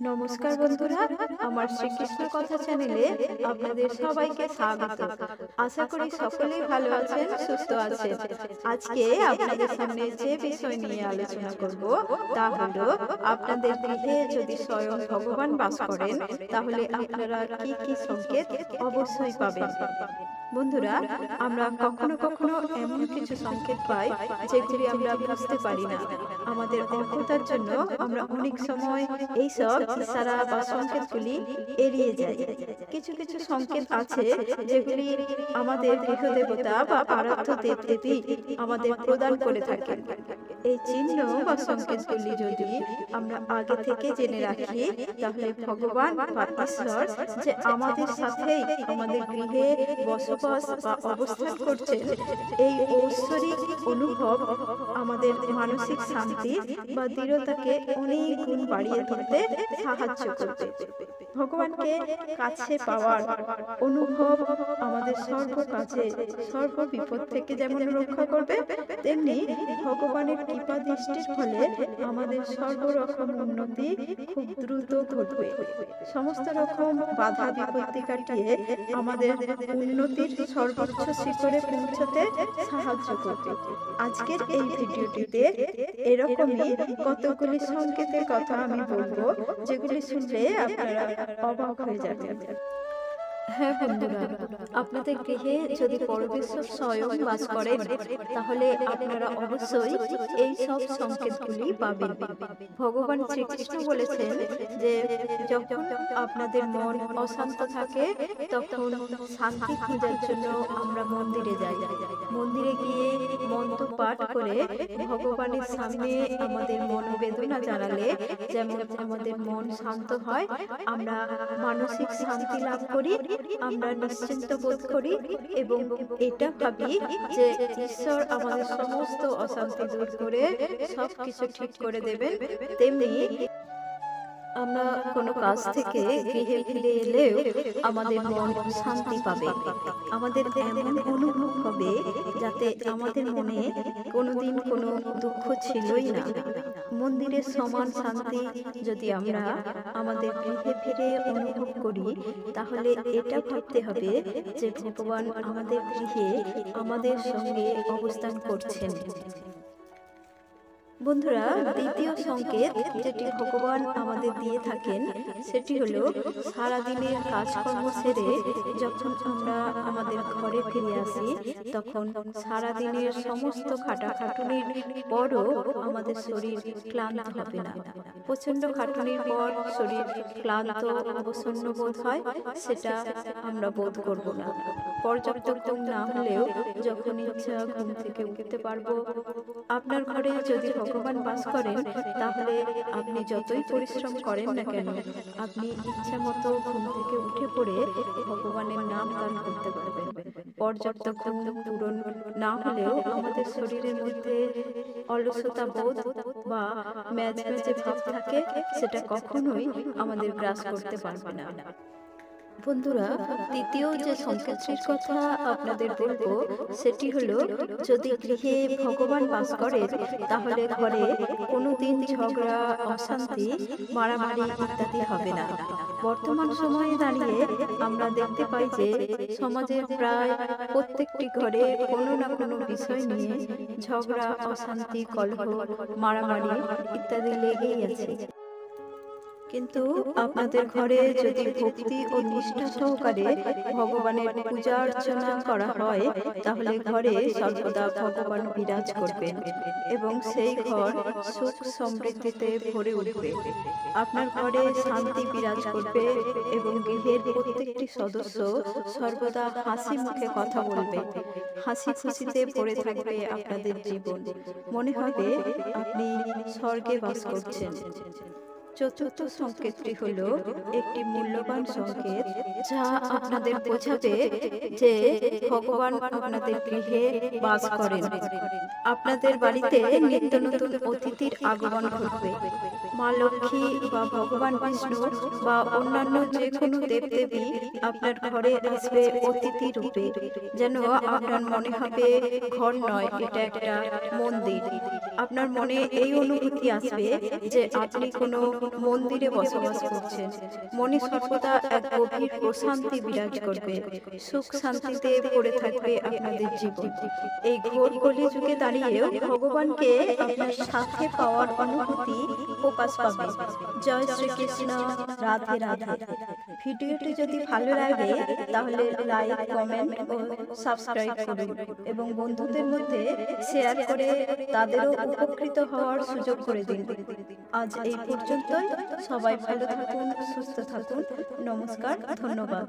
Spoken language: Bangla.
নমস্কার বন্ধুরা, আমার শ্রীকৃষ্ণ কথা চ্যানেলে আপনাদের সবাইকে স্বাগত। আশা করি সকলেই ভালো আছেন, সুস্থ আছেন। আজকে আপনাদের সামনে যে বিষয় নিয়ে আলোচনা করব তা হলো আপনাদের গৃহে যদি স্বয়ং ভগবান বাস করেন তাহলে আপনারা কি কি সংকেত অবশ্যই পাবেন। বন্ধুরা, আমরা কখনো কখনো এমন কিছু সংকেত পাই যেগুলি আমরা বুঝতে পারি না। আমাদের অজ্ঞতার জন্য আমরা অনেক সময় এইসব ইশারা বা সংকেতগুলি এড়িয়ে যাই। কিছু কিছু সংকেত আছে যেগুলি আমাদের গৃহদেবতা বা আরাধ্য দেবদেবী আমাদের প্রদান করে থাকেন। এই চিহ্ন বা সংকেতগুলি যদি আমরা আগে থেকে জেনে রাখি তাহলে ভগবান বা ঈশ্বর যে আমাদের সাথেই আমাদের গৃহে বসবাস বা অবস্থান করছেন, এই ঐশ্বরিক অনুভব আমাদের মানসিক শান্তি বা দৃঢ়তাকে অনেক গুণ বাড়িয়ে তুলতে সাহায্য করবে। ভগবানকে কাছে পাওয়ার অনুভব আমাদের সর্ব কাজে সর্ব বিপদ থেকে যেমন রক্ষা করবে, তেমনি ভগবানের কৃপা দৃষ্টির ফলে আমাদের সর্বরকম উন্নতি খুব দ্রুত ঘটবে। সমস্ত রকম বাধা বিপত্তি কাটিয়ে আমাদের উন্নতির সর্বোচ্চ শিখরে পৌঁছাতে সাহায্য করবে। আজকের এই ভিডিওটিতে এরকমই কতগুলি সংকেতের কথা আমি বলবো, যেগুলি শুনলে আপনারা অবাক হয়ে যাবেন। হ্যাঁ বন্ধুরা, আপনাদের গৃহে যদি পরমেশ্বর স্বয়ং বাস করেন তাহলে আপনারা অবশ্যই এই সব সংকেতগুলি পাবেন। ভগবান শ্রীকৃষ্ণ বলেছেন যে যখন আপনাদের মন অশান্ত থাকে তখন শান্তি খোঁজার জন্য আমরা মন্দিরে যাই। মন্দিরে গিয়ে মন্ত্র পাঠ করে ভগবানের সামনে আমাদের মনোবেদনা জানালে যেমন আমাদের মন শান্ত হয়, আমরা মানসিক শান্তি লাভ করি, আমরা নিশ্চিন্ত বোধ করি এবং এটা ভাবি যে ঈশ্বর আমাদের সমস্ত অশান্তি দূর করে সবকিছু ঠিক করে দেবেন। তেমনি আমরা কোনো কাজ থেকে গৃহে ফিরে এলেও আমাদের মন শান্তি পাবে। আমাদের এমন অনুভব হবে যাতে আমাদের মনে কোনোদিন কোনো দুঃখ ছিলই না। মন্দিরের সমান শান্তি যদি আমরা আমাদের গৃহে ফিরে অনুভব করি তাহলে এটা ভাবতে হবে যে ভগবান আমাদের গৃহে আমাদের সঙ্গে অবস্থান করছেন। বন্ধুরা, দ্বিতীয় সংকেত যেটি ভগবান আমাদের দিয়ে থাকেন সেটি হলো সারাদিনের কাজকর্ম সেরে যখন আমরা আমাদের ঘরে ফিরে আসি তখন সারাদিনের সমস্ত খাটাখাটুনির পরও আমাদের শরীর ক্লান্ত হবে না। প্রচন্ড খাটুনির পর শরীর ক্লান্ত অবসন্ন বোধ হয়, সেটা আমরা বোধ করব না। পর্যাপ্ত ঘুম না হলেও যখন ইচ্ছা ঘুম থেকে উঠতে পারবো। আপনার ঘরে যদি ভগবান বাস করেন তাহলে আপনি যতই পরিশ্রম করেন না কেন আপনি ইচ্ছা মতো ঘুম থেকে উঠে পড়ে ভগবানের নাম গান করতে পারবেন। পর্যাপ্ত ঘুম পূরণ না হলেও আমাদের শরীরের মধ্যে অলসতা বোধ বা ম্যাজম্যাজে ভাব থাকে, সেটা কখনোই আমাদের গ্রাস করতে পারবে না। বন্ধুরা, তৃতীয় যে সংকেতটির কথা আপনাদের বলবো সেটি হলো যদি গৃহে ভগবান বাস করেন তাহলে ঘরে কোনোদিন ঝগড়া, অশান্তি, মারামারি ইত্যাদি হবে না। বর্তমান সময়ে দাঁড়িয়ে আমরা দেখতে পাই যে সমাজের প্রায় প্রত্যেকটি ঘরে কোনো না কোনো বিষয় নিয়ে ঝগড়া, অশান্তি, কলহ, মারামারি ইত্যাদি লেগেই আছে। কিন্তু আপনাদের ঘরে যদি ভক্তি ও নিষ্ঠা সহকারে ভগবানের পূজা অর্চনা করা হয় তাহলে ঘরে সর্বদা ভগবান বিরাজ করবেন এবং সেই ঘর সুখ সমৃদ্ধিতে ভরে উঠবে। আপনার ঘরে শান্তি বিরাজ করবে এবং গৃহের প্রত্যেকটি সদস্য সর্বদা হাসি মুখে কথা বলবে। হাসি খুশিতে ভরে থাকবে আপনাদের জীবন। মনে হবে আপনি স্বর্গে বাস করছেন। চতুর্থ সংকেতটি হলো একটি মূল্যবান সংকেত যা আপনাদের বোঝাবে যে ভগবান আপনাদের গৃহে বাস করেন। আপনাদের বাড়িতে নিত্য নতুন অতিথির আগমন ঘটবে। মা লক্ষ্মী বা ভগবান বিষ্ণু বা অন্যান্য যে কোনো দেবদেবী আপনার ঘরে আসবে অতিথি রূপে। যেন আপনার মনে হবে ঘর নয়, এটা একটা মন্দির। আপনার মনে এই অনুভূতি আসবে যে আপনি কোনো মন্দিরে বসবাস করছেন। মনে সর্বদা এক গভীর প্রশান্তি বিরাজ করবে, সুখ শান্তিতে ভরে থাকবে আপনাদের জীবন। এই ঘোর কলিযুগে দাঁড়িয়েও ভগবানকে আপনার সাথে পাওয়ার অনুভূতি প্রকাশ পাবে। জয় শ্রীকৃষ্ণ, রাধে রাধে। ভিডিওটি যদি ভালো লাগে তাহলে লাইক, কমেন্ট ও সাবস্ক্রাইব করুন এবং বন্ধুদের মধ্যে শেয়ার করে তাদেরও উপকৃত হওয়ার সুযোগ করে দিন। আজ এই পর্যন্তই। সবাই ভালো থাকুন, সুস্থ থাকুন। নমস্কার, ধন্যবাদ।